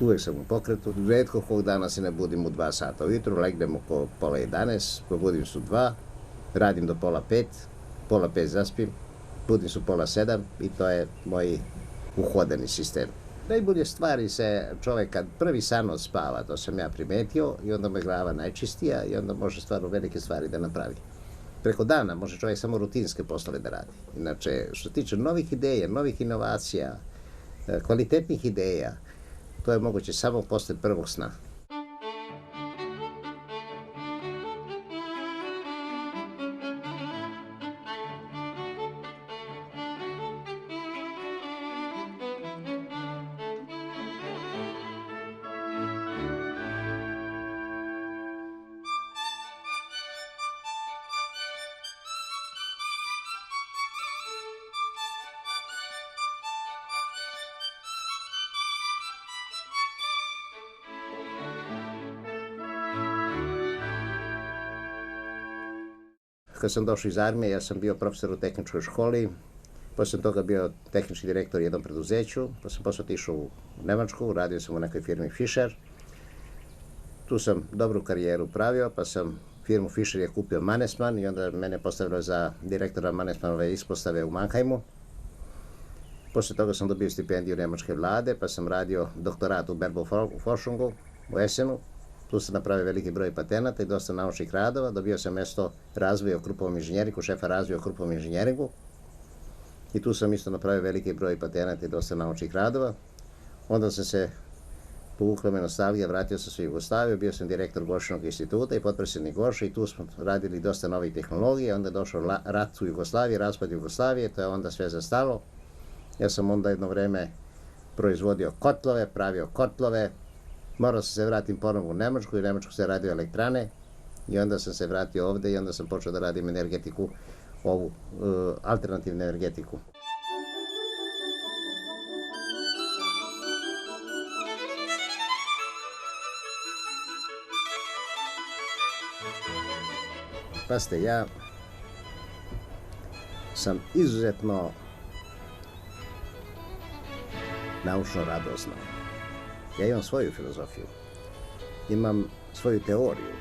Uvek sam u pokretu. Redko kog dana se ne budim u 2 sata ujutru, legnem oko pola 11, probudim se u 2, radim do pola 5 zaspim, budim se u pola 7 i to je moj uhodani sistem. Najbolje stvari se čovek kad prvi san odspava, to sam ja primetio, i onda mu je glava najčistija i onda može stvarno velike stvari da napravi. Preko dana može čovjek samo rutinske poslove da radi. Inače, što se tiče novih ideja, novih inovacija, kvalitetnih ideja, to je moguće samo posle prvog sna. Kad sam došao iz armije, ja sam bio profesor u tehničkoj školi, posle toga bio tehnički direktor u jednom preduzeću, pa sam posle otišao u Nemačku, radio sam u nekoj firmi Fischer. Tu sam dobru karijeru pravio, pa sam firmu Fischer je kupio Mannesmann i onda mene postavilo za direktora Mannesmannove ispostave u Mannheimu. Posle toga sam dobio stipendiju nemačke vlade, pa sam radio doktorat u Bergbauforschungu u Essenu. Tu sam napravio veliki broj patenata i dosta naučnih radova. Dobio sam mesto razvoja u krupovom inženjeringu, šefa razvoja u krupovom inženjeringu. I tu sam isto napravio veliki broj patenata i dosta naučnih radova. Onda sam se povukla me nostalgija, vratio sam se u Jugoslaviju, bio sam direktor Gošinog instituta i potpredsjednik Goša i tu smo radili dosta novih tehnologija. Onda je došao rat u Jugoslaviji, raspad Jugoslavije, to je onda sve zastalo. Ja sam onda jedno vreme proizvodio kotlove, pravio kotlove. Morao sam se vratim ponovo u Nemačku i u Nemačku se radio elektrane i onda sam se vratio ovde i onda sam počeo da radim energetiku, ovu alternativnu energetiku. Pazite, ja sam izuzetno naučno radosno. Ja imam svoju filozofiju, imam svoju teoriju.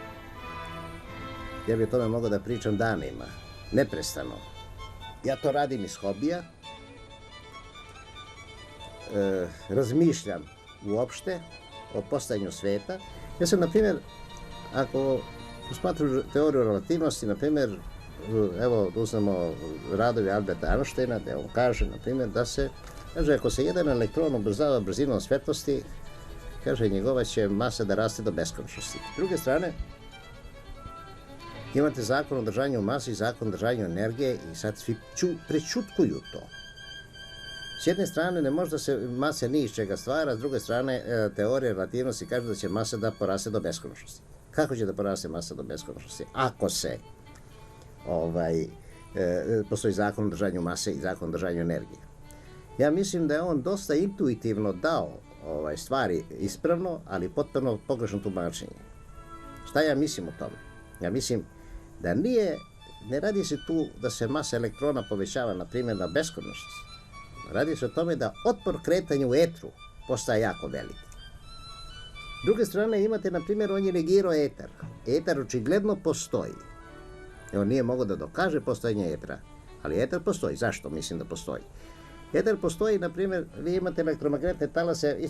Ja bi o tome mogao da pričam danima, neprestano. Ja to radim iz hobija, razmišljam uopšte o postojanju sveta. Ja sam, na primjer, ako usmatram teoriju relativnosti, na primjer, evo, uzmemo radovi Alberta Einsteina, gde on kaže, na primjer, da se, kaže, ako se jedan elektron ubrzava brzinom svetlosti, kaže, njegova će masa da raste do beskonačnosti. S druge strane, imate zakon o držanju mase i zakon o držanju energije i sad svi prećutkuju to. S jedne strane, ne može da se masa ni iz čega stvara, s druge strane, teorija relativnosti kaže da će masa da poraste do beskonačnosti. Kako će da poraste masa do beskonačnosti? Ako se postoji zakon o držanju mase i zakon o držanju energije. Ja mislim da je on dosta intuitivno dao stvari ispravno, ali potpuno pogrešno tumačenje. Šta ja mislim o tome? Ja mislim da ne radi se tu da se masa elektrona povećava, na primjer, na beskonačnost. Radi se o tome da otpor kretanju u etru postaje jako veliki. S druge strane, imate, na primjer, on je negirao etar. Etar očigledno postoji. On nije mogao da dokaže postojanje etra, ali etar postoji. Zašto mislim da postoji? Etar postoji, na primjer, vi imate elektromagnetne talase,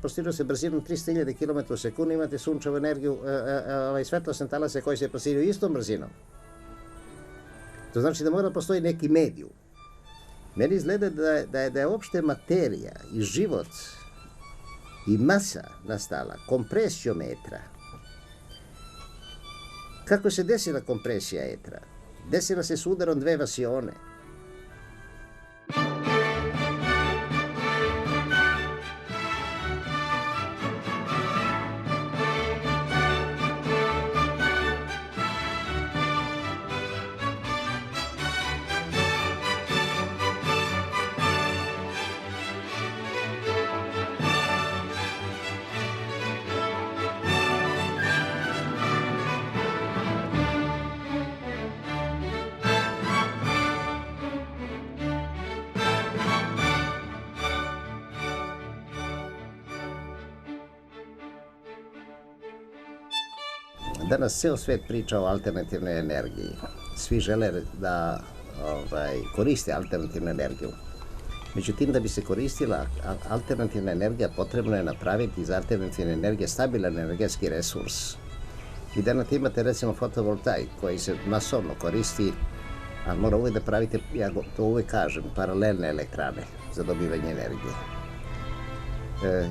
postižu se brzinom 300.000 km u sekundu, imate sunčevu energiju, svetlosne talase koji se postižu istom brzinom. To znači da mora postoji neki medijum. Meni izgleda da je uopšte materija i život i masa nastala kompresijom etra. Kako se desila kompresija etra? Desila se s udarom dve vasione. Danas ceo svet priča o alternativnoj energiji. Svi žele da koriste alternativnu energiju. Međutim, da bi se koristila alternativna energija, potrebno je napraviti iz alternativne energije stabilan energetski resurs. I danas imate recimo fotovoltaik koji se masovno koristi, ali mora uvijek da pravite, ja to uvijek kažem, paralelne elektrane za dobivanje energije.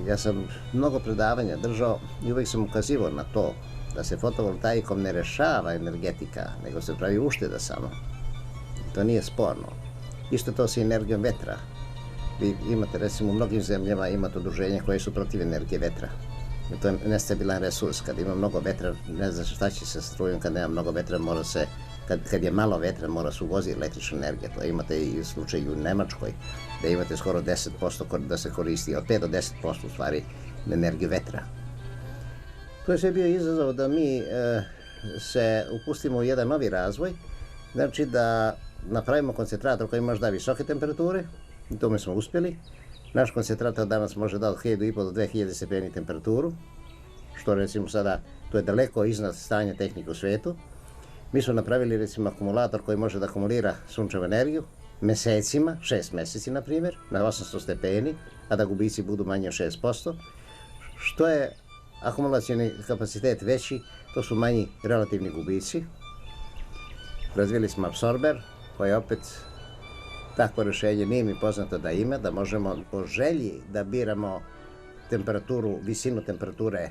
Ja sam mnogo predavanja držao i uvijek sam ukazivao na to da se fotovoltaikom ne rešava energetika, nego se pravi ušteda samo. To nije sporno. Isto to sa energijom vetra. Vi imate, recimo, u mnogim zemljama imate udruženja koje su protiv energije vetra. To je nestabilan resurs. Kad ima mnogo vetra, ne znam šta će se strujom, kad nema mnogo vetra, mora se, kad je malo vetra, mora se uvozi električna energija. To imate i slučaj u Nemačkoj, da imate skoro 10% da se koristi, od 5 do 10% u stvari energiju vetra. To je sve bio izazov da mi se upustimo u jedan novi razvoj, znači da napravimo koncentrator koji može da visoke temperature, i tome smo uspjeli. Naš koncentrator danas može da od 1500 do 2000 stepeni temperaturu, što recimo sada, to je daleko iznad stanja tehnike u svijetu. Mi smo napravili recimo akumulator koji može da akumulira sunčevu energiju mesecima, 6 meseci na primjer, na 800 stepeni, a da gubici budu manje od 6%. Što je akumulacijni kapacitet veći, to su manji relativni gubici. Razvili smo apsorber, koji opet takvo rješenje nije mi poznato da ima, da možemo po želji da biramo temperaturu, visinu temperature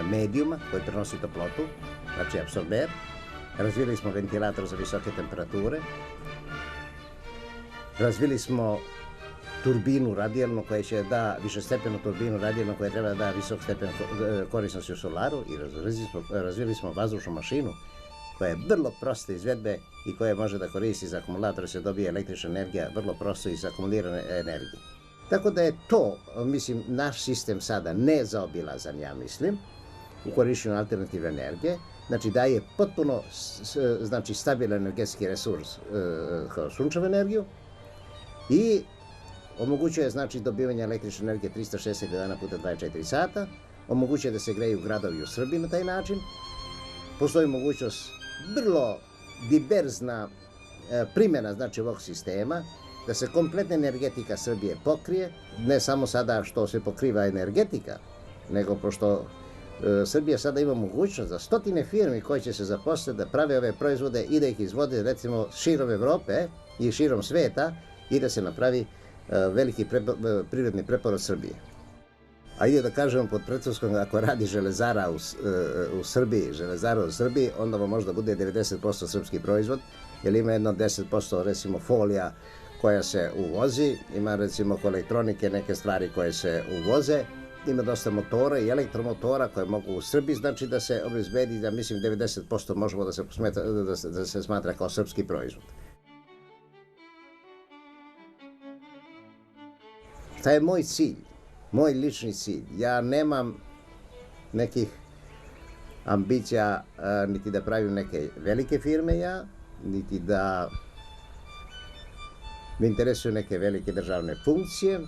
medijuma koji prenosi toplotu, znači apsorber. Razvili smo ventilator za visoke temperature. Razvili smo turbinu radijalnu koja će da višestepenu turbinu radijalnu koja treba da visok stepen korisnosti u solaru i razvili smo vazdušnu mašinu koja je vrlo proste izvedbe i koja može da koristi za akumulator, se dobije električna energija vrlo prosto iz akumulirane energije. Tako da je to, mislim, naš sistem sada nezaobilazan, ja mislim, u korišćenju alternativne energije, znači daje potpuno stabilan energetski resurs kao sunčevu energiju i omogućuje znači dobivanje električne energije 360 dana puta 24 sata, omogućuje da se greju gradovi u Srbiji na taj način. Postoji mogućnost vrlo diverzna primjena znači ovog sistema, da se kompletna energetika Srbije pokrije, ne samo sada što se pokriva energetika, nego pošto Srbija sada ima mogućnost za stotine firmi koje će se zaposliti da prave ove proizvode i da ih izvode recimo širom Evrope i širom sveta i da se napravi veliki privredni preporod Srbije. Ajde da kažemo pod pretpostavkom ako radi železara u Srbiji, onda vam možda bude 90% srpski proizvod, jer ima jedno 10% recimo folija koja se uvozi, ima recimo elektronike, neke stvari koje se uvoze, ima dosta motora i elektromotora koje mogu u Srbiji, znači da se obezbedi da mislim 90% možemo da se smatra kao srpski proizvod. Šta je moj cilj? Moj lični cilj. Ja nemam nekih ambicija niti da pravim neke velike firme ja, niti da me interesuju neke velike državne funkcije.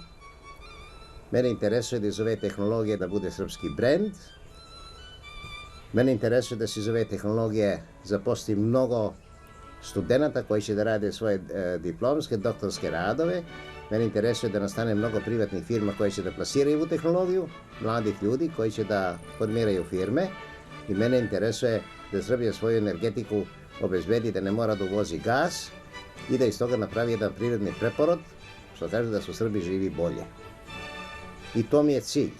Mene interesuje da iz ove tehnologije da bude srpski brend. Mene interesuje da se iz ove tehnologije zaposli mnogo studenta koji će da rade svoje diplomske, doktorske radove. Mene interesuje da nastane mnogo privatnih firma koje će da plasiraju ovu tehnologiju, mladih ljudi koji će da formiraju firme i mene interesuje da Srbija svoju energetiku obezbedi da ne mora da uvozi gas i da iz toga napravi jedan prirodni preporod, što kaže da su Srbi živi bolje. I to mi je cilj.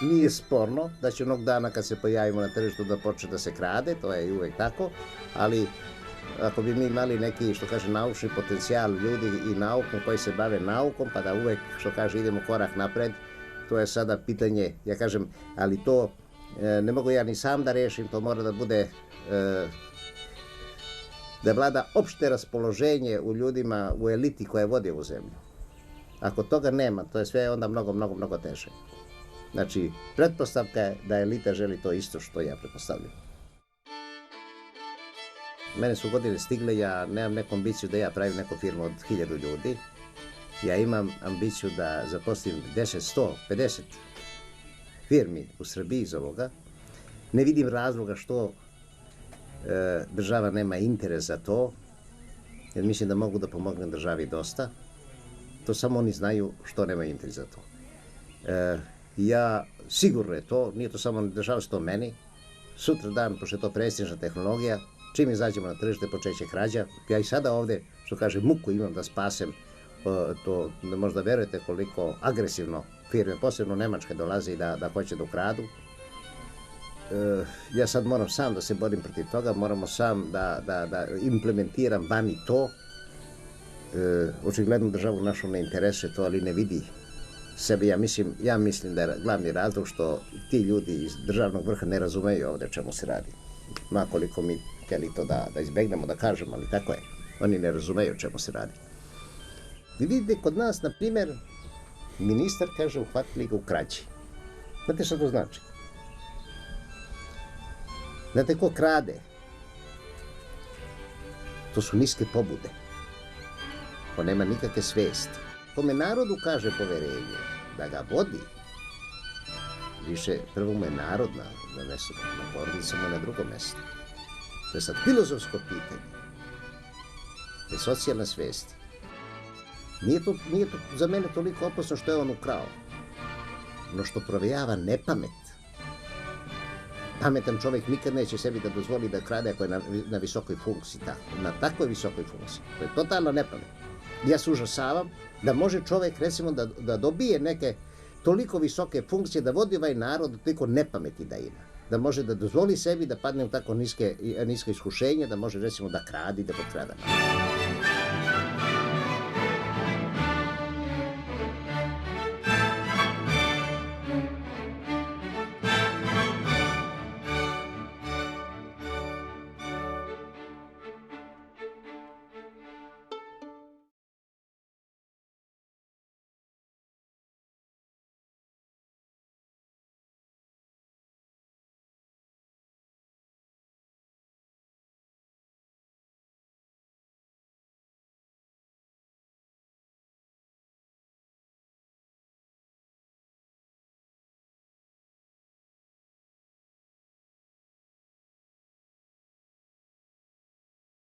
Nije sporno da će onog dana kad se pojavimo na tržištu da počne da se krade, to je i uvek tako, ali ako bi mi imali neki, što kaže, naučni potencijal ljudi i naukom koji se bave naukom, pa da uvek, što kaže, idemo korak napred, to je sada pitanje, ja kažem, ali to ne mogu ja ni sam da rešim, to mora da bude da vlada opšte raspoloženje u ljudima, u eliti koja vodi ovu zemlju. Ako toga nema, to je sve onda mnogo teže. Znači, pretpostavka je da elita želi to isto što ja pretpostavljam. Mene su godine stigle, ja nemam neku ambiciju da ja pravim neku firmu od 1000 ljudi. Ja imam ambiciju da zaposlim 10, 100, 50 firmi u Srbiji iz ovoga. Ne vidim razloga što država nema interes za to, jer mislim da mogu da pomognem državi dosta. To samo oni znaju što nemaju interes za to. Ja, sigurno je to, nije to samo, dešava se to meni. Sutra dan, pošto je to prestižna tehnologija, čim izađemo na tržište, počeće krađa. Ja i sada ovde, što kaže, muku imam da spasem, to možda verujete koliko agresivno firme, posebno nemačke, dolaze i da hoće da ukradu. Ja sad moram sam da se borim protiv toga, moramo sam da implementiram vani to. Očigledno državu našu ne interesuje to, ali ne vidi sebe. Ja mislim da je glavni razlog što ti ljudi iz državnog vrha ne razumeju ovde o čemu se radi. Makoliko mi htjeli to da izbegnemo, da kažemo, ali tako je. Oni ne razumeju o čemu se radi. Vi vidite kod nas, na primjer, ministar kaže uhvatili ga u krađi. Znate što to znači? Znate ko krade? To su niske pobude. Ko nema nikakve svesti. Kome narodu kaže poverenje da ga vodi, više prvo mu je narod na mestu, na porodicu mu je na drugom mestu. To je sad filozofsko pitanje. To je socijalna svest. Nije to za mene toliko opasno što je on ukrao, no što provejava nepamet. Pametan čovjek nikad neće sebi da dozvoli da krade ako je na visokoj funkciji, na takvoj visokoj funkciji. To je totalno nepamet. Ja se užasavam da može čovjek, recimo, da dobije neke toliko visoke funkcije, da vodi ovaj narod, toliko nepameti da ima. Da može da dozvoli sebi da padne u tako niske iskušenje, da može, recimo, da kradi, da potkrada.